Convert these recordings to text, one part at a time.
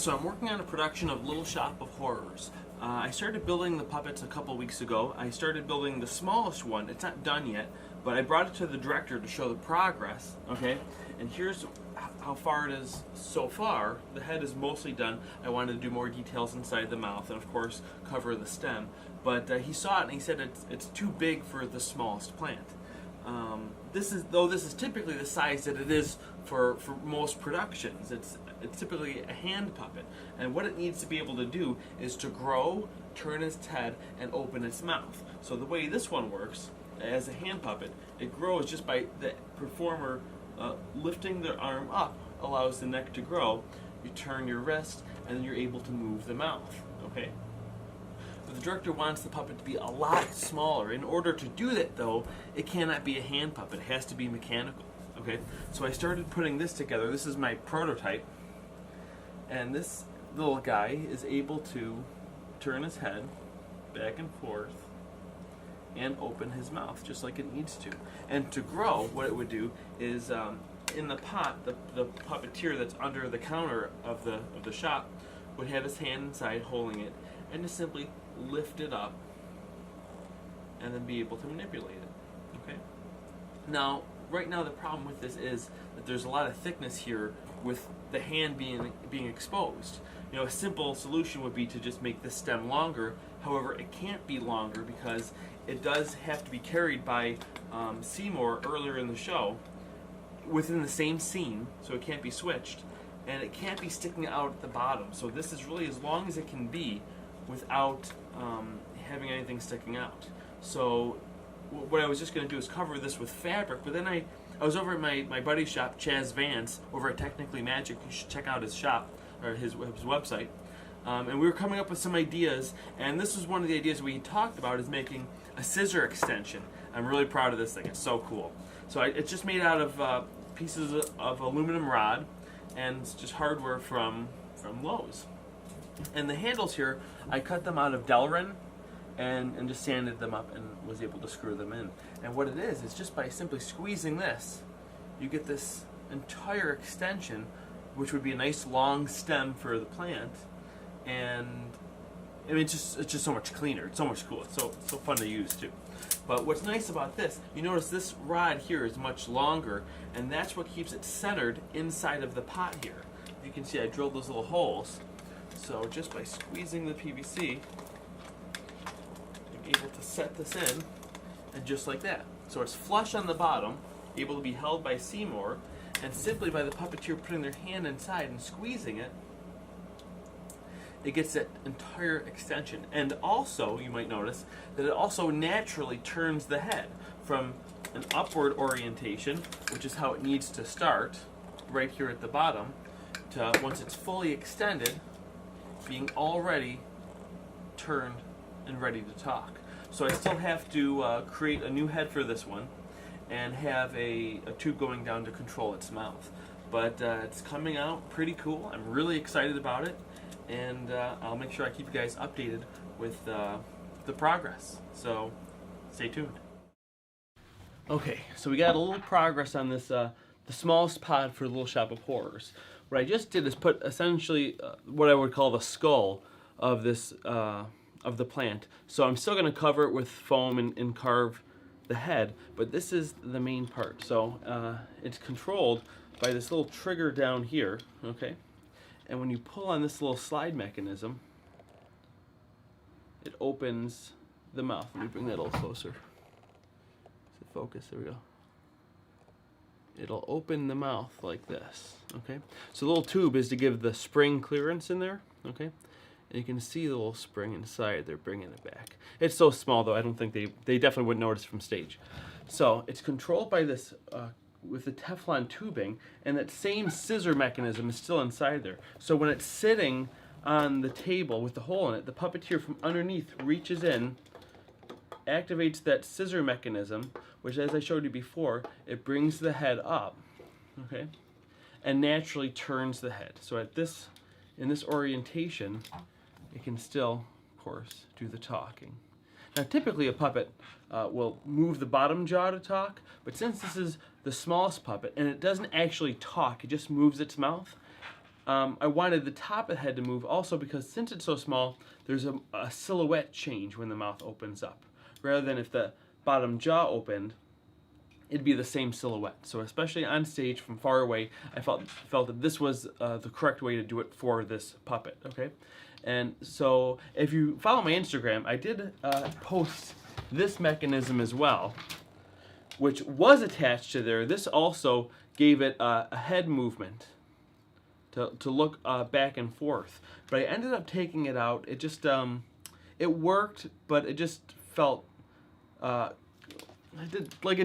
So I'm working on a production of Little Shop of Horrors. I started building the puppets a couple weeks ago. I started building the smallest one. It's not done yet, but I brought it to the director to show the progress, okay? And here's how far it is so far. The head is mostly done. I wanted to do more details inside the mouth and, of course, cover the stem. But he saw it and he said it's too big for the smallest plant. This is typically the size that it is for most productions. It's typically a hand puppet, and what it needs to be able to do is to grow, turn its head, and open its mouth. So the way this one works, as a hand puppet, it grows just by the performer lifting their arm up, allows the neck to grow. You turn your wrist, and then you're able to move the mouth. Okay. But the director wants the puppet to be a lot smaller. In order to do that, though, it cannot be a hand puppet. It has to be mechanical. Okay. So I started putting this together. This is my prototype. And this little guy is able to turn his head back and forth and open his mouth just like it needs to. And to grow, what it would do is in the pot, the puppeteer that's under the counter of the shop would have his hand inside holding it and just simply lift it up and then be able to manipulate it. Okay? Now, right now the problem with this is that there's a lot of thickness here with the hand being exposed. You know, a simple solution would be to just make this stem longer. However, it can't be longer because it does have to be carried by Seymour earlier in the show within the same scene, so it can't be switched, and it can't be sticking out at the bottom. So this is really as long as it can be without having anything sticking out. So what I was just going to do is cover this with fabric, but then I was over at my buddy's shop, Chaz Vance, over at Technically Magic. You should check out his shop, or his website. And we were coming up with some ideas, and this was one of the ideas we talked about, is making a scissor extension. I'm really proud of this thing. It's so cool. So it's just made out of pieces of aluminum rod, and it's just hardware from Lowe's. And the handles here, I cut them out of Delrin and just sanded them up and was able to screw them in. And what it is just by simply squeezing this, you get this entire extension, which would be a nice long stem for the plant. And I mean, it's just so much cleaner. It's so much cooler. It's so fun to use too. But what's nice about this, you notice this rod here is much longer, and that's what keeps it centered inside of the pot here. You can see I drilled those little holes. So just by squeezing the PVC, you're able to set this in, and just like that. So it's flush on the bottom, able to be held by Seymour, and simply by the puppeteer putting their hand inside and squeezing it, it gets that entire extension. And also, you might notice that it also naturally turns the head from an upward orientation, which is how it needs to start, right here at the bottom, to once it's fully extended, being already turned and ready to talk. So I still have to create a new head for this one and have a tube going down to control its mouth. But it's coming out pretty cool. I'm really excited about it, and I'll make sure I keep you guys updated with the progress. So stay tuned. Okay, so we got a little progress on this, the smallest pod for Little Shop of Horrors. What I just did is put essentially what I would call the skull of this of the plant. So I'm still going to cover it with foam and carve the head, but this is the main part. So it's controlled by this little trigger down here, okay? And when you pull on this little slide mechanism, it opens the mouth. Let me bring that a little closer. So focus, there we go. It'll open the mouth like this, okay? So the little tube is to give the spring clearance in there, okay? And you can see the little spring inside. They're bringing it back. It's so small, though, I don't think they definitely wouldn't notice from stage. So it's controlled by this, with the Teflon tubing, and that same scissor mechanism is still inside there. So when it's sitting on the table with the hole in it, the puppeteer from underneath reaches in, activates that scissor mechanism, which, as I showed you before, it brings the head up, okay, and naturally turns the head. So in this orientation, it can still, of course, do the talking. Now, typically a puppet will move the bottom jaw to talk, but since this is the smallest puppet and it doesn't actually talk, it just moves its mouth, I wanted the top of the head to move also because since it's so small, there's a silhouette change when the mouth opens up. Rather than if the bottom jaw opened, it'd be the same silhouette. So especially on stage from far away, I felt that this was the correct way to do it for this puppet, okay? And so if you follow my Instagram, I did post this mechanism as well, which was attached to there. This also gave it a head movement to look back and forth. But I ended up taking it out. It just, it worked, but it just felt, I didn't like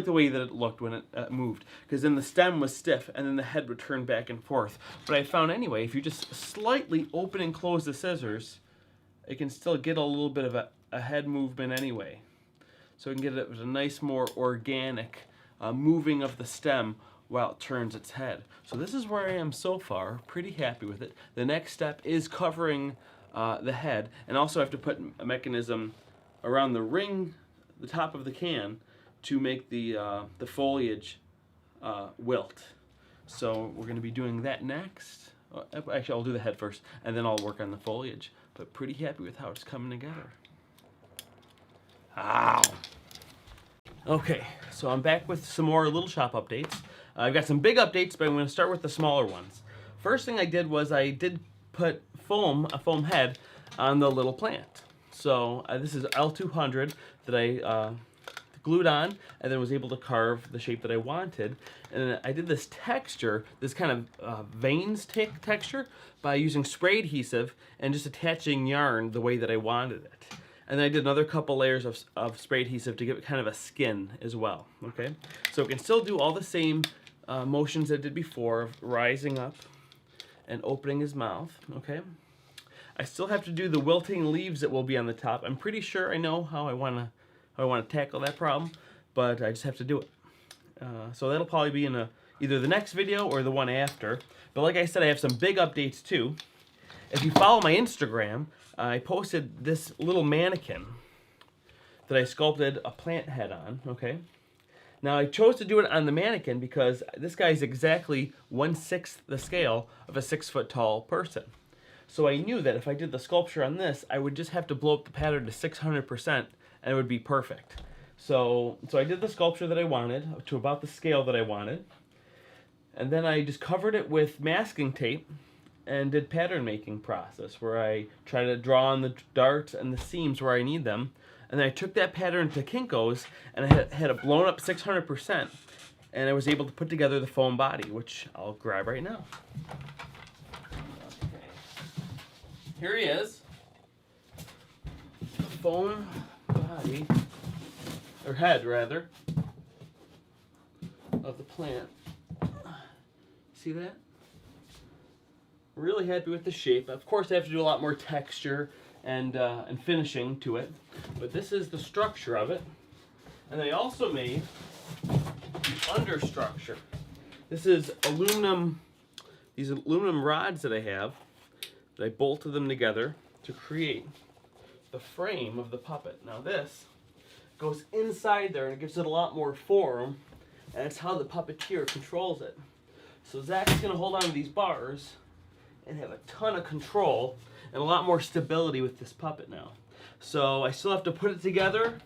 the way that it looked when it moved, because then the stem was stiff and then the head would turn back and forth. But I found anyway, if you just slightly open and close the scissors, it can still get a little bit of a head movement anyway. So we can get it with a nice, more organic moving of the stem while it turns its head. So this is where I am so far, pretty happy with it. The next step is covering the head, and also I have to put a mechanism around the ring, the top of the can, to make the foliage wilt. So we're going to be doing that next. Actually, I'll do the head first, and then I'll work on the foliage. But pretty happy with how it's coming together. Ow! Okay, so I'm back with some more little shop updates. I've got some big updates, but I'm going to start with the smaller ones. First thing I did was I did put a foam head on the little plant. So this is L200 that I glued on and then was able to carve the shape that I wanted. And I did this texture, this kind of veins texture, by using spray adhesive and just attaching yarn the way that I wanted it. And then I did another couple layers of spray adhesive to give it kind of a skin as well, okay? So it can still do all the same motions that it did before, of rising up and opening his mouth, okay? I still have to do the wilting leaves that will be on the top. I'm pretty sure I know how I want to tackle that problem, but I just have to do it. So that'll probably be in either the next video or the one after. But like I said, I have some big updates too. If you follow my Instagram, I posted this little mannequin that I sculpted a plant head on, okay? Now I chose to do it on the mannequin because this guy's exactly 1/6 the scale of a 6-foot tall person. So I knew that if I did the sculpture on this, I would just have to blow up the pattern to 600% and it would be perfect. So I did the sculpture that I wanted to about the scale that I wanted. And then I just covered it with masking tape and did pattern making process where I try to draw on the darts and the seams where I need them. And then I took that pattern to Kinko's and I had it blown up 600%, and I was able to put together the foam body, which I'll grab right now. Okay. Here he is. The foam body, or head rather, of the plant. See that? Really happy with the shape. Of course I have to do a lot more texture and finishing to it, but this is the structure of it. And I also made the understructure. This is these aluminum rods that I have, that I bolted them together to create the frame of the puppet. Now this goes inside there and it gives it a lot more form, and it's how the puppeteer controls it. So Zach's going to hold on to these bars and have a ton of control and a lot more stability with this puppet now. So I still have to put it together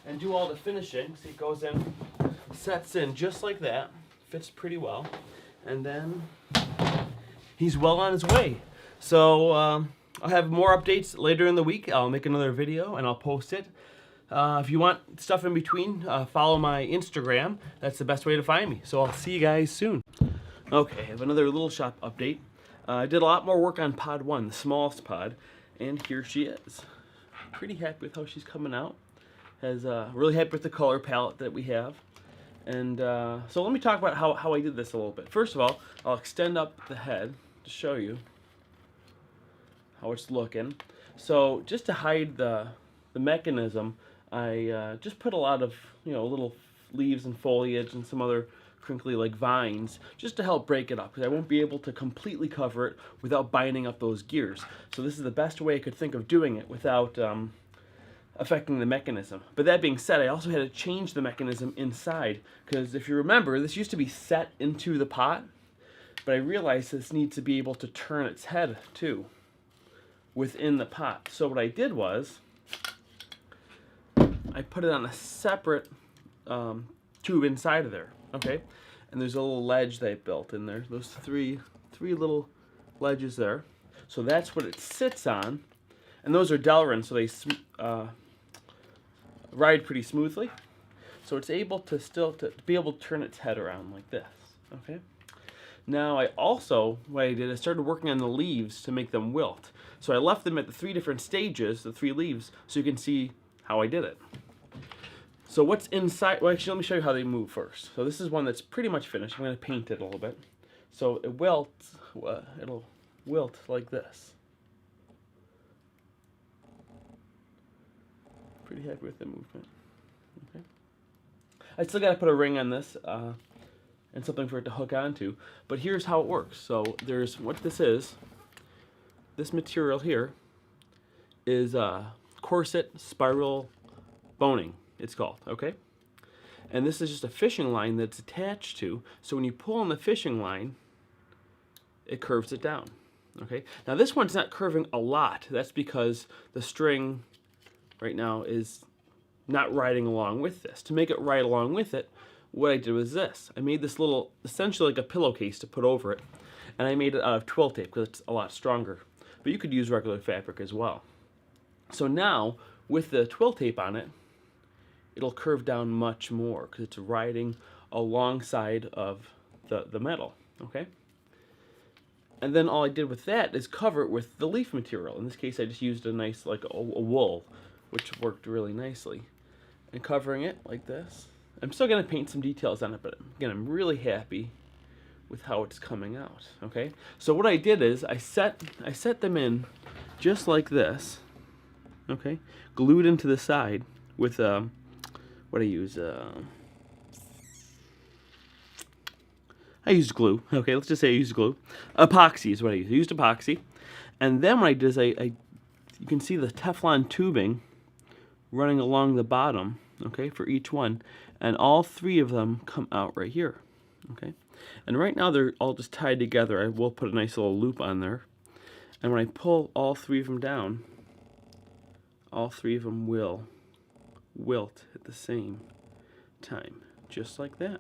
and do all the finishing. See, it goes in, sets in just like that, fits pretty well, and then he's well on his way. So I'll have more updates later in the week. I'll make another video and I'll post it. If you want stuff in between, follow my Instagram. That's the best way to find me. So I'll see you guys soon. Okay, I have another little shop update. I did a lot more work on pod 1, the smallest pod, and here she is. Pretty happy with how she's coming out. Really happy with the color palette that we have. And so let me talk about how I did this a little bit. First of all, I'll extend up the head to show you how it's looking. So just to hide the mechanism, I just put a lot of little leaves and foliage and some other crinkly like vines just to help break it up, because I won't be able to completely cover it without binding up those gears. So this is the best way I could think of doing it without affecting the mechanism. But that being said, I also had to change the mechanism inside, because if you remember, this used to be set into the pot, But I realized this needs to be able to turn its head too within the pot. So what I did was I put it on a separate tube inside of there, okay? And there's a little ledge that I built in there. Those three little ledges there. So that's what it sits on. And those are Delrin, so they ride pretty smoothly. So it's able to be able to turn its head around like this, okay? Now what I did, I started working on the leaves to make them wilt. So I left them at the 3 different stages, the 3 leaves, so you can see how I did it. So what's inside, well actually let me show you how they move first. So this is one that's pretty much finished. I'm going to paint it a little bit. So it wilts, it'll wilt like this. Pretty happy with the movement. Okay. I still got to put a ring on this and something for it to hook onto. But here's how it works. So there's what this is. This material here is corset spiral boning, it's called, okay? And this is just a fishing line that's attached to, so when you pull on the fishing line, it curves it down, okay? Now this one's not curving a lot. That's because the string right now is not riding along with this. To make it ride along with it, what I did was this. I made this little, essentially like a pillowcase to put over it, and I made it out of twill tape because it's a lot stronger. But you could use regular fabric as well. So now, with the twill tape on it, it'll curve down much more because it's riding alongside of the metal, okay? And then all I did with that is cover it with the leaf material. In this case, I just used a nice, like a wool, which worked really nicely. And covering it like this. I'm still going to paint some details on it, but again, I'm really happy with how it's coming out, okay? So what I did is I set them in just like this, okay? Glued into the side with what I use, I used glue. Okay, let's just say I used glue. Epoxy is what I used. I used epoxy. And then what I did is you can see the Teflon tubing running along the bottom, okay, for each one. And all 3 of them come out right here, okay? And right now they're all just tied together. I will put a nice little loop on there. And when I pull all 3 of them down, all 3 of them will wilt at the same time, just like that.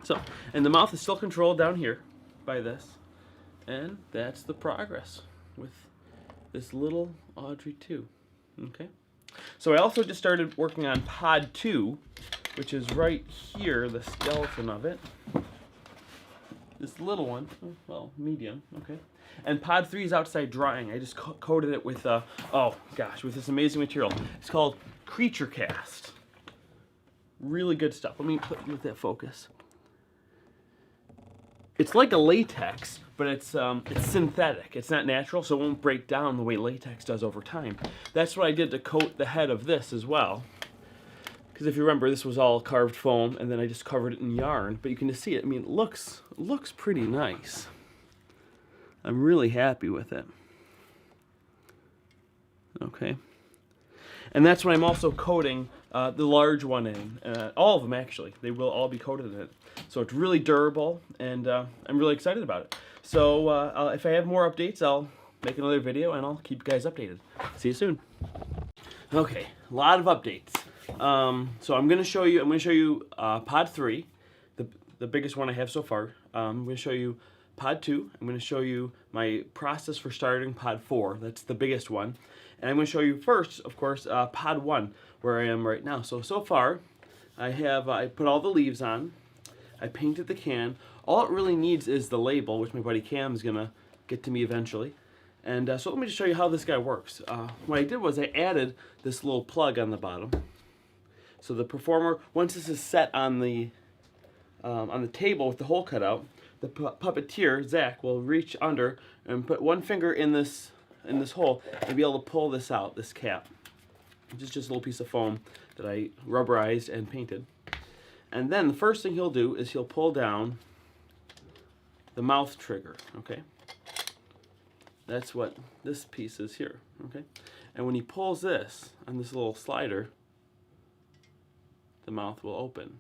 So, and the mouth is still controlled down here by this. And that's the progress with this little Audrey Two. Okay. So I also just started working on Pod 2, which is right here, the skeleton of it. This little one, well, medium, okay. And Pod 3 is outside drying. I just coated it with, oh gosh, with this amazing material. It's called Creature Cast. Really good stuff. Let me let that focus. It's like a latex, but it's synthetic. It's not natural, so it won't break down the way latex does over time. That's what I did to coat the head of this as well. Because if you remember, this was all carved foam, and then I just covered it in yarn. But you can just see it. I mean, it looks pretty nice. I'm really happy with it. Okay. And that's what I'm also coating the large one in. All of them, actually. They will all be coated in it. So it's really durable, and I'm really excited about it. So if I have more updates, I'll make another video, and I'll keep you guys updated. See you soon. Okay, a lot of updates. So I'm going to show you Pod 3, the biggest one I have so far. I'm going to show you Pod 2. I'm going to show you my process for starting Pod 4. That's the biggest one. And I'm going to show you first, of course, Pod 1, where I am right now. So far, I put all the leaves on. I painted the can. All it really needs is the label, which my buddy Cam is going to get to me eventually. And so let me just show you how this guy works. What I did was I added this little plug on the bottom. So the performer, once this is set on the table with the hole cut out, the puppeteer, Zach, will reach under and put one finger in this hole and be able to pull this out, this cap. It's just a little piece of foam that I rubberized and painted. And then the first thing he'll do is he'll pull down the mouth trigger, okay? That's what this piece is here, okay? And when he pulls this on this little slider, the mouth will open.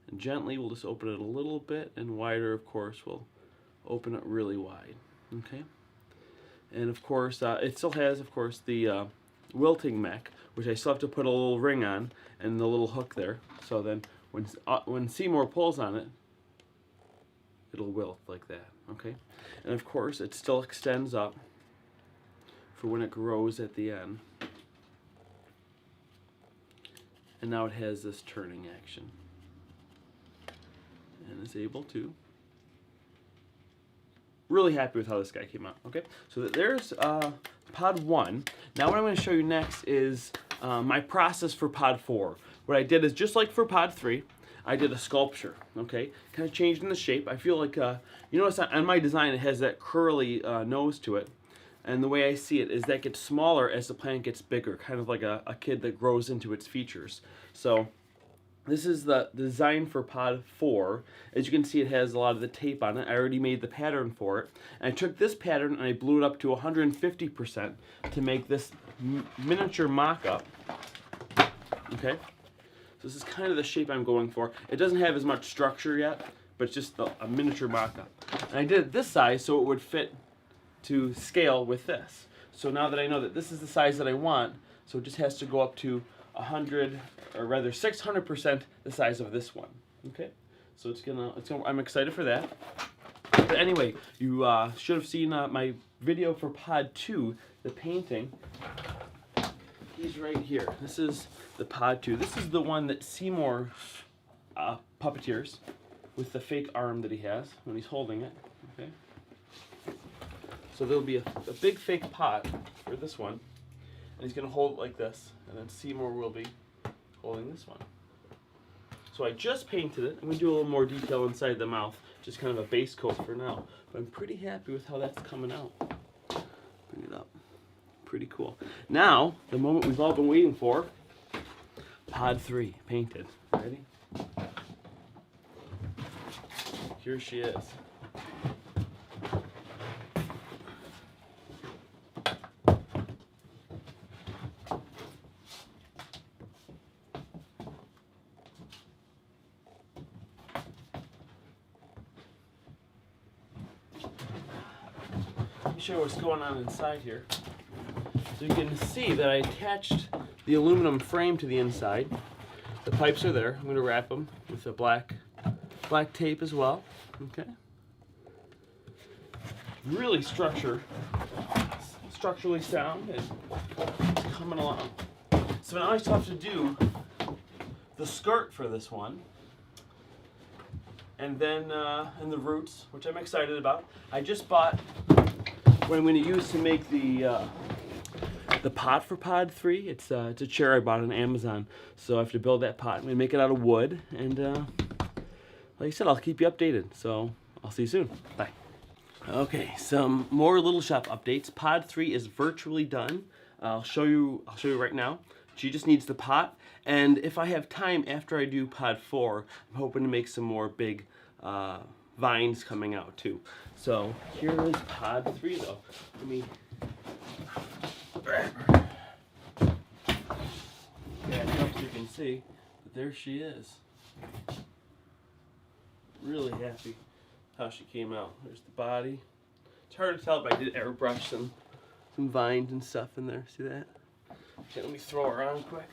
And gently we'll just open it a little bit, and wider, of course, we'll open it really wide. Okay, and of course it still has, of course, the wilting mech, which I still have to put a little ring on and the little hook there. So then when Seymour pulls on it, it'll wilt like that. Okay, and of course it still extends up for when it grows at the end. And now it has this turning action and is able to. Really happy with how this guy came out. Okay, so there's pod 1. Now what I'm going to show you next is my process for pod 4. What I did is, just like for pod 3, I did a sculpture. Okay, kind of changing the shape. I feel like you notice on my design it has that curly nose to it, and the way I see it is that gets smaller as the plant gets bigger, kind of like a kid that grows into its features. So this is the design for pod 4. As you can see, it has a lot of the tape on it. I already made the pattern for it. And I took this pattern and I blew it up to 150% to make this miniature mock-up. Okay? So this is kind of the shape I'm going for. It doesn't have as much structure yet, but it's just a miniature mock-up. And I did it this size so it would fit to scale with this. So now that I know that this is the size that I want, so it just has to go up to 600% the size of this one. Okay, so it's gonna. I'm excited for that. But anyway, you should have seen my video for pod 2, the painting. He's right here. This is the pod 2. This is the one that Seymour puppeteers with the fake arm that he has when he's holding it. Okay. So there'll be a big fake pot for this one, and he's gonna hold it like this, and then Seymour will be holding this one. So I just painted it. I'm going to do a little more detail inside the mouth, just kind of a base coat for now. But I'm pretty happy with how that's coming out. Bring it up. Pretty cool. Now, the moment we've all been waiting for, pod 3, painted. Ready? Here she is. Show what's going on inside here. So you can see that I attached the aluminum frame to the inside. The pipes are there. I'm going to wrap them with a black tape as well. Okay. Really structurally sound and coming along. So now I just have to do the skirt for this one, and then and the roots, which I'm excited about. I just bought what I'm going to use to make the pot for pod 3. It's a chair I bought on Amazon, so I have to build that pot. I'm going to make it out of wood, and like I said, I'll keep you updated. So I'll see you soon. Bye. Okay, some more Little Shop updates. Pod 3 is virtually done. I'll show you right now. She just needs the pot, and if I have time after I do pod 4, I'm hoping to make some more big vines coming out too. So here is pod 3 though. Let me grab her. Yeah, I hope you can see, but there she is. Really happy how she came out. There's the body. It's hard to tell, but I did airbrush some vines and stuff in there. See that? Okay, let me throw her on quick.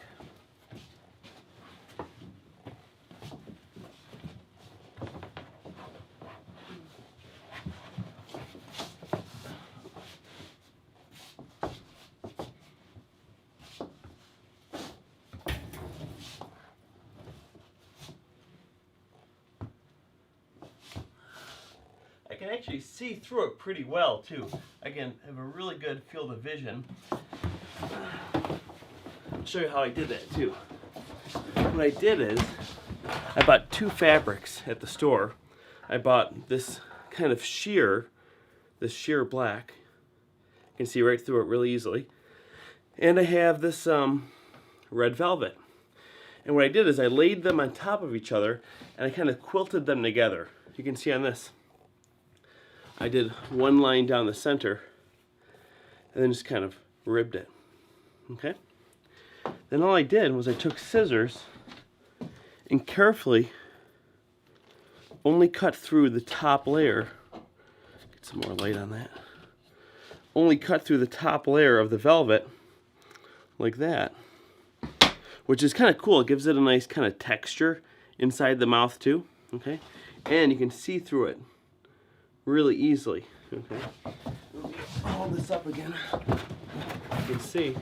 I can actually see through it pretty well too. Again, I have a really good field of vision. I'll show you how I did that too. What I did is, I bought 2 fabrics at the store. I bought this kind of sheer, this sheer black. You can see right through it really easily. And I have this red velvet. And what I did is I laid them on top of each other and I kind of quilted them together. You can see on this, I did one line down the center and then just kind of ribbed it. Okay? Then all I did was I took scissors and carefully only cut through the top layer some more light on that. Only cut through the top layer of the velvet like that, which is kind of cool. It gives it a nice kind of texture inside the mouth too. Okay, and you can see through it really easily. Okay, let me hold this up again. You can see,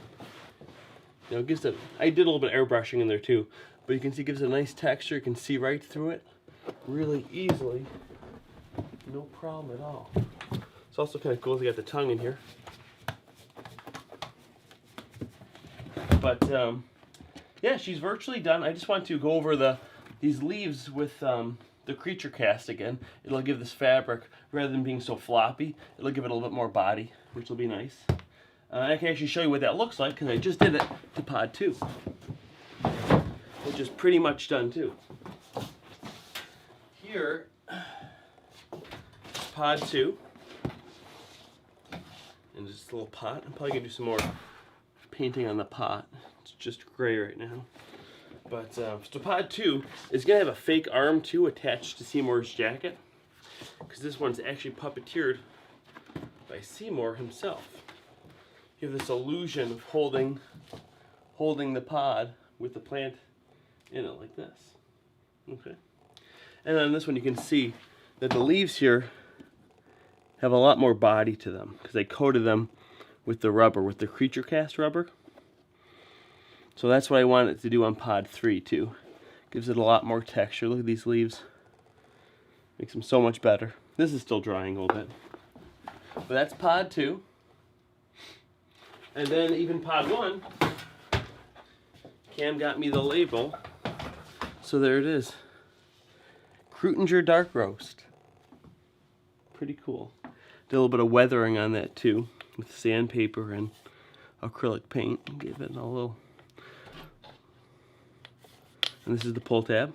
it gives it. I did a little bit of airbrushing in there too, but you can see it gives it a nice texture. You can see right through it really easily, no problem at all. It's also kind of cool. You got the tongue in here, but yeah, she's virtually done. I just want to go over these leaves with the creature cast again. It'll give this fabric, rather than being so floppy, it'll give it a little bit more body, which will be nice. I can actually show you what that looks like because I just did it to Pod 2, which is pretty much done too. Here, Pod 2, and just a little pot. I'm probably gonna do some more painting on the pot. It's just gray right now. But so Pod 2 is gonna have a fake arm too attached to Seymour's jacket, because this one's actually puppeteered by Seymour himself. You have this illusion of holding the pod with the plant in it like this. Okay. And on this one you can see that the leaves here have a lot more body to them because I coated them with the rubber, with the creature cast rubber. So that's what I wanted to do on Pod 3 too. Gives it a lot more texture. Look at these leaves. Makes them so much better. This is still drying a little bit. But that's Pod 2. And then even Pod 1, Cam got me the label. So there it is. Krutinger Dark Roast. Pretty cool. Did a little bit of weathering on that too, with sandpaper and acrylic paint. Gave it a little. And this is the pull tab.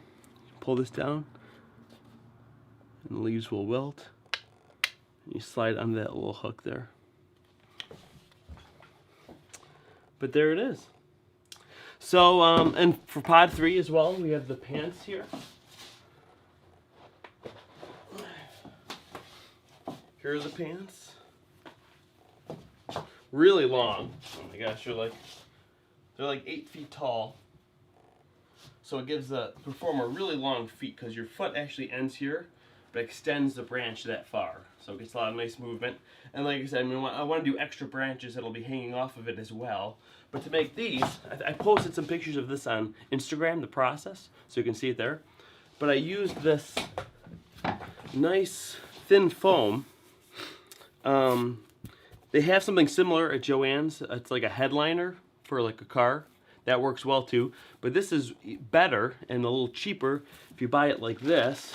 Pull this down, and the leaves will wilt. And you slide on that little hook there. But there it is. So, and for Pod 3 as well, we have the pants here. Here are the pants. Really long. Oh my gosh, they're like 8 feet tall. So it gives the performer really long feet because your foot actually ends here, but extends the branch that far. So it gets a lot of nice movement. And like I said, I want to do extra branches that'll be hanging off of it as well. But to make these, I posted some pictures of this on Instagram, the process, so you can see it there. But I used this nice thin foam. They have something similar at Joann's. It's like a headliner for like a car. That works well too. But this is better and a little cheaper if you buy it like this.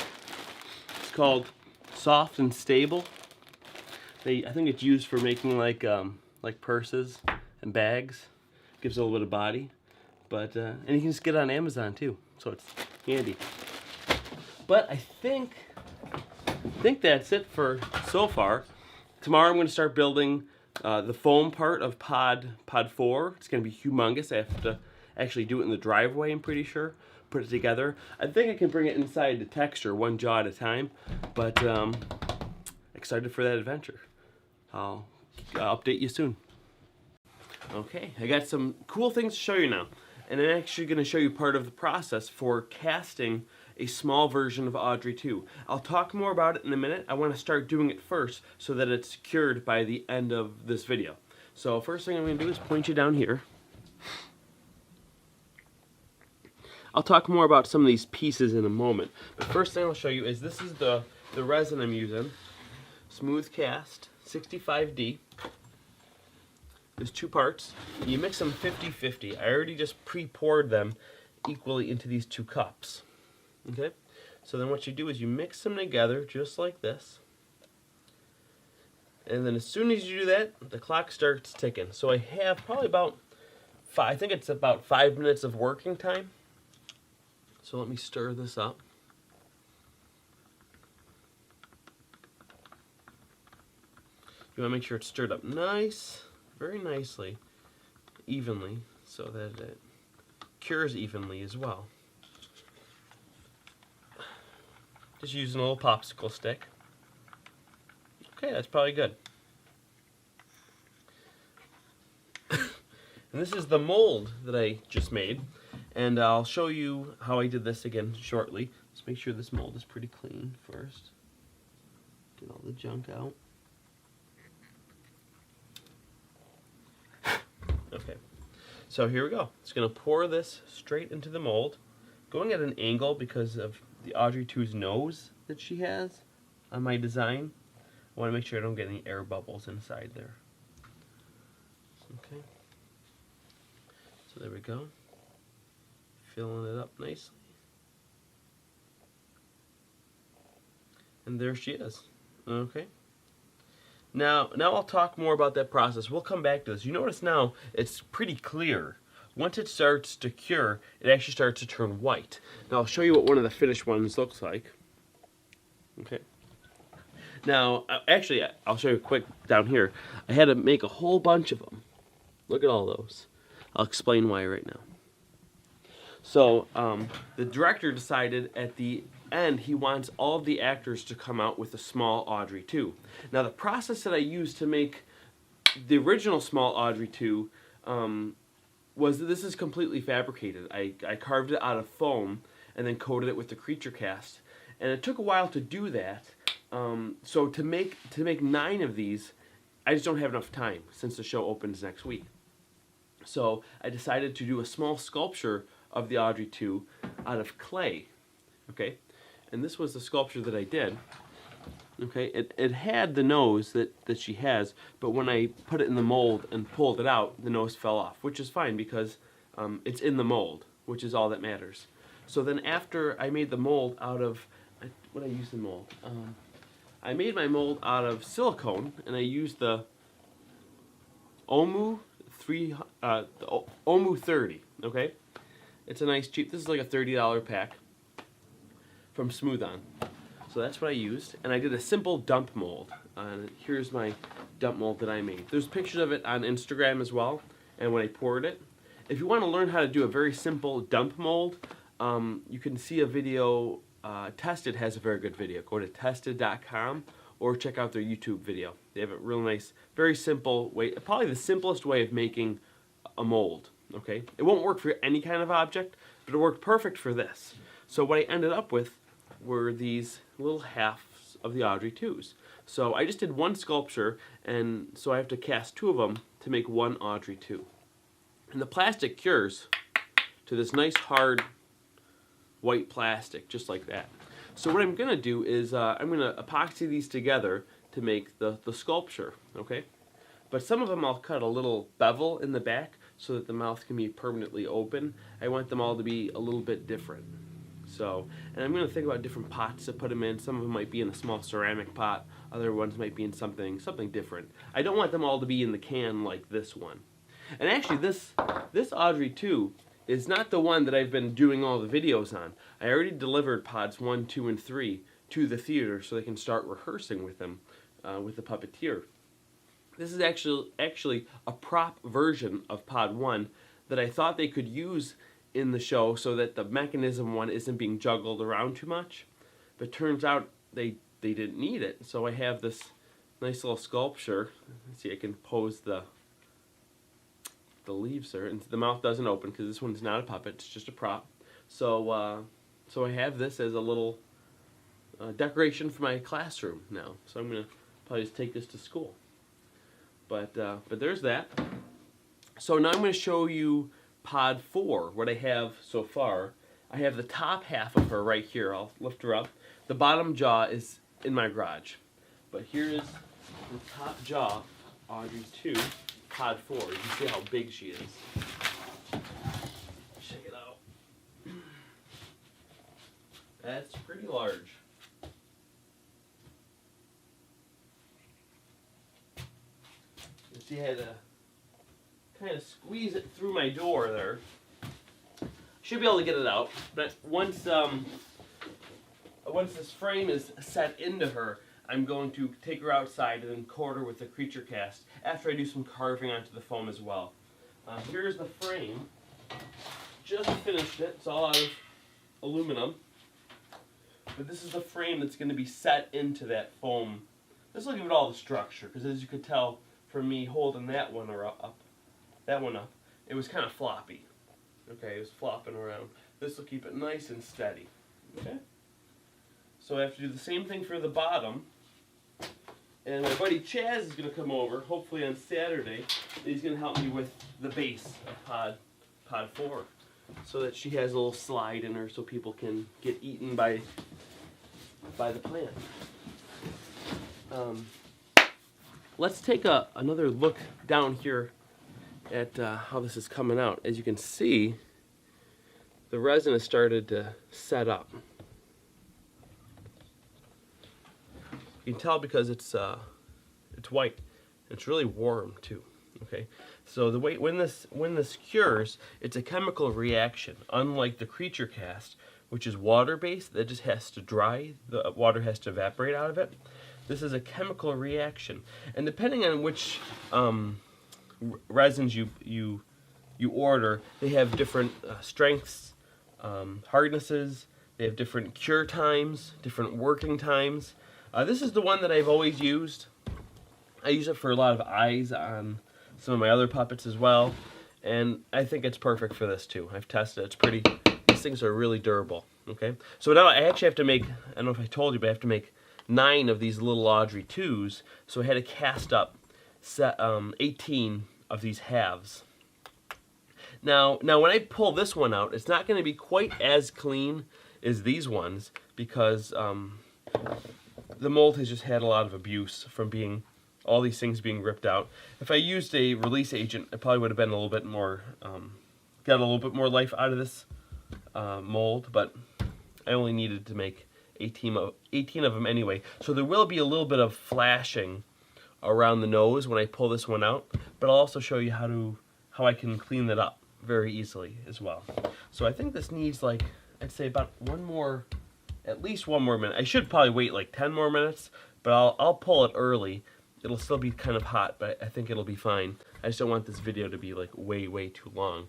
It's called Soft and Stable. I think it's used for making like purses and bags. Gives it a little bit of body. But and you can just get it on Amazon too, so it's handy. But I think that's it for so far. Tomorrow I'm going to start building the foam part of Pod 4. It's going to be humongous. I have to actually do it in the driveway, I'm pretty sure. Put it together. I think I can bring it inside the texture, one jaw at a time. But excited for that adventure. I'll update you soon. Okay, I got some cool things to show you now. And I'm actually going to show you part of the process for casting a small version of Audrey 2. I'll talk more about it in a minute. I want to start doing it first so that it's secured by the end of this video. So first thing I'm going to do is point you down here. I'll talk more about some of these pieces in a moment. But first thing I'll show you is this is the resin I'm using. Smooth Cast 65D. There's 2 parts. You mix them 50-50. I already just pre-poured them equally into these 2 cups. Okay? So then what you do is you mix them together just like this. And then as soon as you do that, the clock starts ticking. So I have probably about 5, I think it's about 5 minutes of working time. So let me stir this up. You want to make sure it's stirred up nice, very nicely, evenly, so that it cures evenly as well. Just using a little popsicle stick. Okay, that's probably good. And this is the mold that I just made. And I'll show you how I did this again shortly. Let's make sure this mold is pretty clean first. Get all the junk out. Okay, so here we go. It's going to pour this straight into the mold, going at an angle because of the Audrey Two's nose that she has on my design. I want to make sure I don't get any air bubbles inside there. Okay, so there we go. Filling it up nicely. And there she is. Okay. Now I'll talk more about that process. We'll come back to this. You notice now it's pretty clear. Once it starts to cure, it actually starts to turn white. Now I'll show you what one of the finished ones looks like. Okay. Now, actually, I'll show you quick down here. I had to make a whole bunch of them. Look at all those. I'll explain why right now. So, the director decided at the end he wants all of the actors to come out with a small Audrey Two. Now, the process that I used to make the original small Audrey Two was that this is completely fabricated. I carved it out of foam and then coated it with the creature cast. And it took a while to do that. So to make 9 of these, I just don't have enough time since the show opens next week. So I decided to do a small sculpture of the Audrey Two out of clay. Okay, and this was the sculpture that I did. Okay, it had the nose that she has, but when I put it in the mold and pulled it out, the nose fell off, which is fine because it's in the mold, which is all that matters. So then after I made the mold out of, what did I use the mold? I made my mold out of silicone, and I used the Omu 30. Okay, it's a nice cheap. This is like a $30 pack from Smooth On. So that's what I used, and I did a simple dump mold. Here's my dump mold that I made. There's pictures of it on Instagram as well, and when I poured it. If you want to learn how to do a very simple dump mold, you can see a video. Tested has a very good video. Go to tested.com or check out their YouTube video. They have a real nice, very simple way, probably the simplest way of making a mold. Okay, it won't work for any kind of object, but it worked perfect for this. So what I ended up with were these little halves of the Audrey Twos. So I just did one sculpture, and so I have to cast 2 of them to make one Audrey Two. And the plastic cures to this nice hard white plastic, just like that. So what I'm going to do is I'm going to epoxy these together to make the sculpture, okay? But some of them I'll cut a little bevel in the back so that the mouth can be permanently open. I want them all to be a little bit different. So, and I'm going to think about different pots to put them in. Some of them might be in a small ceramic pot. Other ones might be in something different. I don't want them all to be in the can like this one. And actually, this Audrey Two is not the one that I've been doing all the videos on. I already delivered pods 1, 2, and 3 to the theater so they can start rehearsing with them with the puppeteer. This is actually a prop version of pod 1 that I thought they could use in the show so that the mechanism one isn't being juggled around too much. But turns out they didn't need it. So I have this nice little sculpture. Let's see, I can pose the leaves there, and the mouth doesn't open because this one's not a puppet, it's just a prop. So so I have this as a little decoration for my classroom now. So I'm gonna probably just take this to school. But there's that. So now I'm gonna show you pod 4, what I have so far. I have the top half of her right here. I'll lift her up. The bottom jaw is in my garage. But here is the top jaw, Audrey Two. Pod 4. You can see how big she is. Check it out. That's pretty large. You see, I had to kind of squeeze it through my door there. Should be able to get it out, but once this frame is set into her, I'm going to take her outside and then coat her with the creature cast after I do some carving onto the foam as well. Here's the frame. Just finished it. It's all out of aluminum. But this is the frame that's going to be set into that foam This will give it all the structure, because as you could tell from me holding that one up, it was kind of floppy. Okay, it was flopping around. This will keep it nice and steady. Okay? So I have to do the same thing for the bottom. And my buddy Chaz is going to come over, hopefully on Saturday. He's going to help me with the base of pod 4. So that she has a little slide in her so people can get eaten by the plant. Let's take another look down here at how this is coming out. As you can see, the resin has started to set up. You can tell because it's white. It's really warm too. Okay, so the way when this cures, it's a chemical reaction. Unlike the creature cast, which is water-based, that just has to dry. The water has to evaporate out of it. This is a chemical reaction, and depending on which resins you order, they have different strengths, hardnesses. They have different cure times, different working times. This is the one that I've always used. I use it for a lot of eyes on some of my other puppets as well, and I think it's perfect for this too. I've tested it. It's pretty. These things are really durable. Okay, so now I actually have to make. I don't know if I told you, but I have to make 9 of these little Audrey Twos. So I had to cast up 18 of these halves. Now when I pull this one out, it's not going to be quite as clean as these ones because the mold has just had a lot of abuse from all these things being ripped out. If I used a release agent, it probably would have been a little bit more, got a little bit more life out of this mold, but I only needed to make 18 of them anyway. So there will be a little bit of flashing around the nose when I pull this one out, but I'll also show you how I can clean that up very easily as well. So I think this needs, like, I'd say about at least one more minute. I should probably wait like 10 more minutes, but I'll pull it early. It'll still be kind of hot, but I think it'll be fine. I just don't want this video to be like way too long.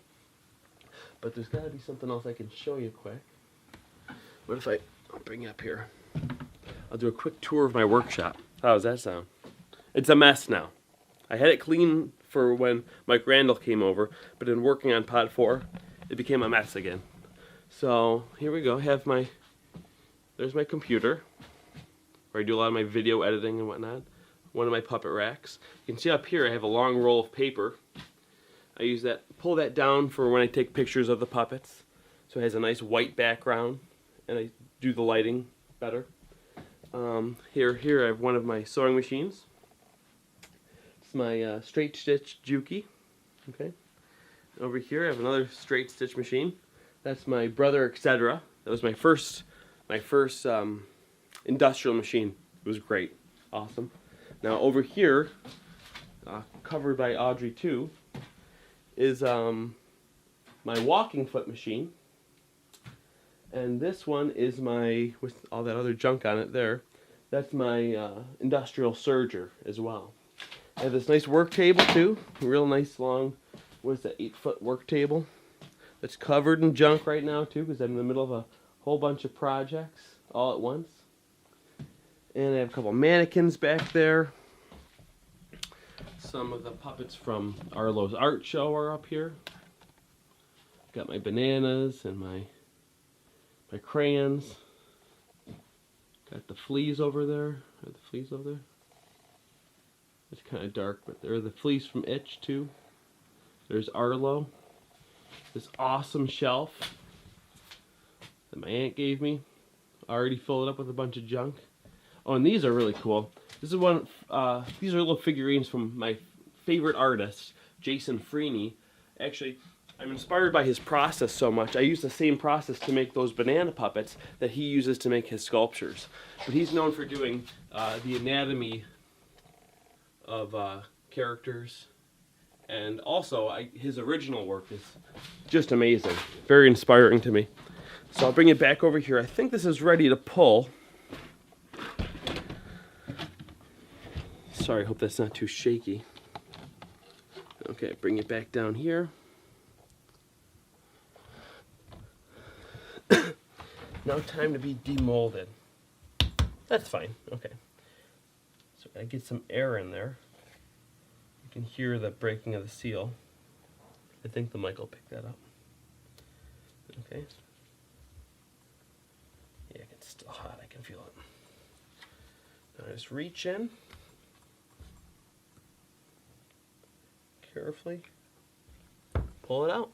But there's got to be something else I can show you quick. What if I'll bring you up here. I'll do a quick tour of my workshop. How does that sound? It's a mess now. I had it clean for when Mike Randall came over, but in working on pod 4, it became a mess again. So here we go. There's my computer, where I do a lot of my video editing and whatnot. One of my puppet racks. You can see up here I have a long roll of paper. I use that, pull that down for when I take pictures of the puppets. So it has a nice white background, and I do the lighting better. Here I have one of my sewing machines. It's my straight stitch Juki. Okay. Over here I have another straight stitch machine. That's my Brother Etc. That was my first industrial machine. It was great. Awesome. Now over here, covered by Audrey Two, is my walking foot machine. And this one is with all that other junk on it there, that's my industrial serger as well. I have this nice work table too, a real nice long, what is that, 8-foot work table. That's covered in junk right now too, because I'm in the middle of a whole bunch of projects all at once. And I have a couple mannequins back there. Some of the puppets from Arlo's art show are up here. Got my bananas and my crayons. Got the fleas over there. Are the fleas over there? It's kind of dark, but there are the fleas from Itch too. There's Arlo. This awesome shelf that my aunt gave me. Already filled up with a bunch of junk. Oh, and these are really cool. This is one. These are little figurines from my favorite artist, Jason Freeney. Actually, I'm inspired by his process so much. I use the same process to make those banana puppets that he uses to make his sculptures. But he's known for doing the anatomy of characters, and also his original work is just amazing. Very inspiring to me. So I'll bring it back over here. I think this is ready to pull. Sorry, I hope that's not too shaky. Okay, bring it back down here. Now time to be demolded. That's fine, okay. So I get some air in there. You can hear the breaking of the seal. I think the mic will pick that up. Okay. Yeah, it's still hot. I can feel it. Now I just reach in carefully, pull it out.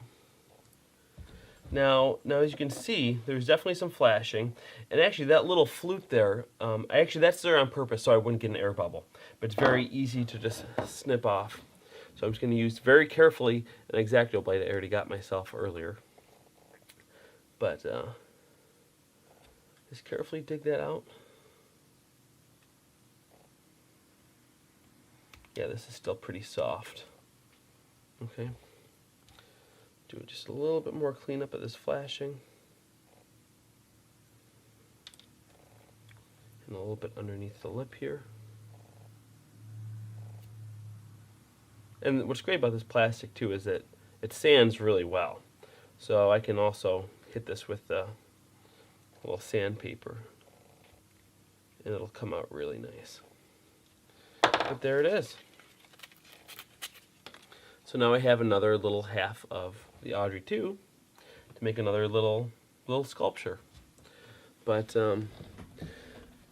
Now as you can see, there's definitely some flashing, and actually that little flute there, that's there on purpose so I wouldn't get an air bubble. But it's very easy to just snip off. So I'm just going to use very carefully an X-Acto blade I already got myself earlier. But just carefully dig that out. Yeah, this is still pretty soft. Okay. Do just a little bit more cleanup of this flashing. And a little bit underneath the lip here. And what's great about this plastic too is that it sands really well. So I can also hit this with a little sandpaper and it'll come out really nice. But there it is. So now I have another little half of the Audrey Two to make another little sculpture. But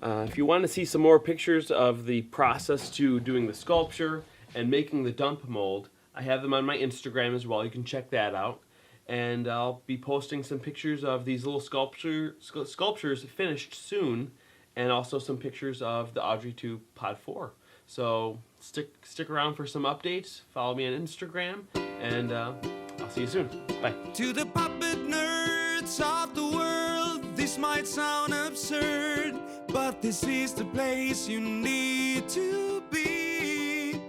if you want to see some more pictures of the process to doing the sculpture and making the dump mold, I have them on my Instagram as well. You can check that out. And I'll be posting some pictures of these little sculptures finished soon, and also some pictures of the Audrey Two Pod 4. So stick around for some updates. Follow me on Instagram, and I'll see you soon. Bye. To the puppet nerds of the world, this might sound absurd, but this is the place you need to be.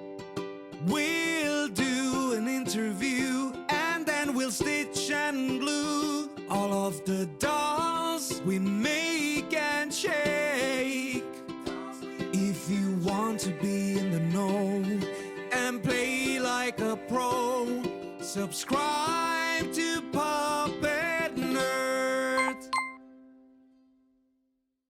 We'll do an interview and then we'll stitch and glue all of the dolls we make and shake. If you want to be in the know and play like a pro, subscribe to Puppetry.